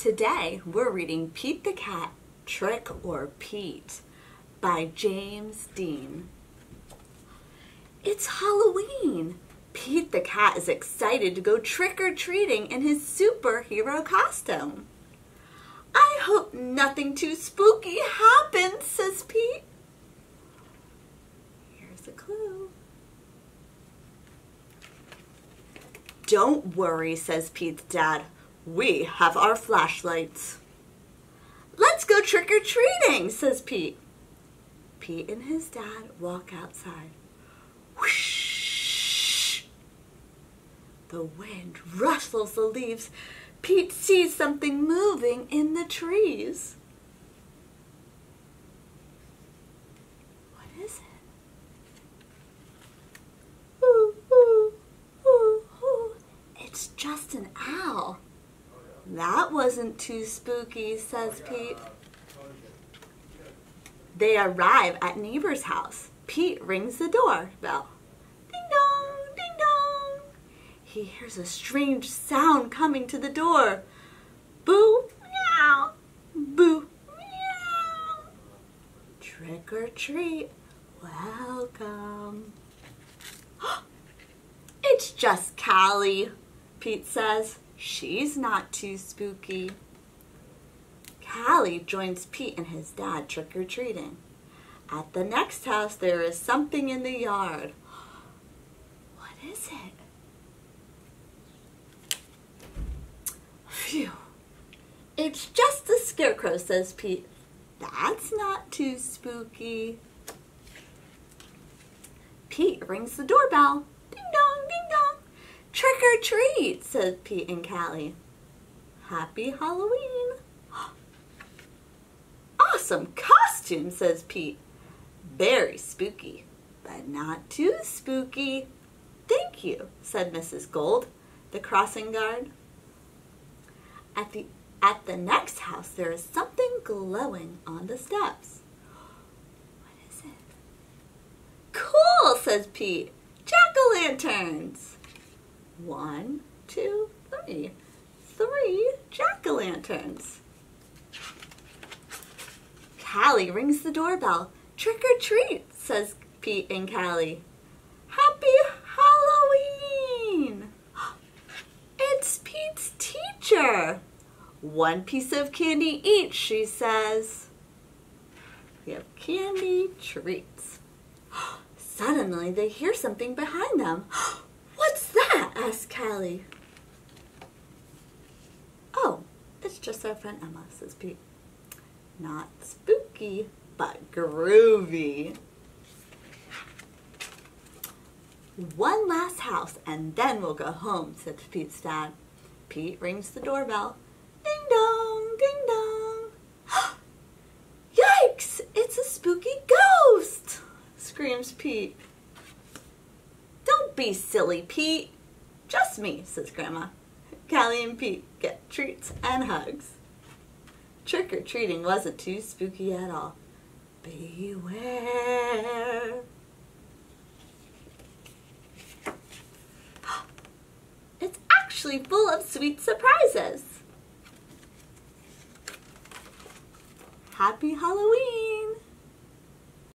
Today we're reading Pete the Cat, Trick or Pete by James Dean. It's Halloween. Pete the Cat is excited to go trick-or-treating in his superhero costume. I hope nothing too spooky happens, says Pete. Here's a clue. Don't worry, says Pete's dad. We have our flashlights. Let's go trick-or-treating, says Pete. Pete and his dad walk outside. Whoosh! The wind rustles the leaves. Pete sees something moving in the trees. What is it? Ooh, ooh, ooh, ooh. It's just an owl. That wasn't too spooky, says Pete. They arrive at neighbor's house. Pete rings the doorbell. Ding dong, ding dong. He hears a strange sound coming to the door. Boo, meow, boo, meow. Trick or treat, welcome. It's just Callie, Pete says. She's not too spooky. Callie joins Pete and his dad trick-or-treating. At the next house, there is something in the yard. What is it? Phew. It's just a scarecrow, says Pete. That's not too spooky. Pete rings the doorbell. Ding dong, ding dong. Trick or treat, said Pete and Callie. Happy Halloween. Awesome costume, says Pete. Very spooky, but not too spooky. Thank you, said Mrs. Gold, the crossing guard. At the next house, there is something glowing on the steps. What is it? Cool, says Pete. Jack-o'-lanterns. 1, 2, 3. 3 jack-o'-lanterns. Callie rings the doorbell. Trick or treat, says Pete and Callie. Happy Halloween! It's Pete's teacher. 1 piece of candy each, she says. We have candy treats. Suddenly, they hear something behind them. What's that? Asks Callie. Oh, it's just our friend Emma, says Pete. Not spooky, but groovy. One last house, and then we'll go home, said Pete's dad. Pete rings the doorbell. Ding dong, ding dong. Yikes! It's a spooky ghost! Screams Pete. Don't be silly, Pete. Just me, says Grandma. Callie and Pete get treats and hugs. Trick-or-treating wasn't too spooky at all. Beware. It's actually full of sweet surprises. Happy Halloween!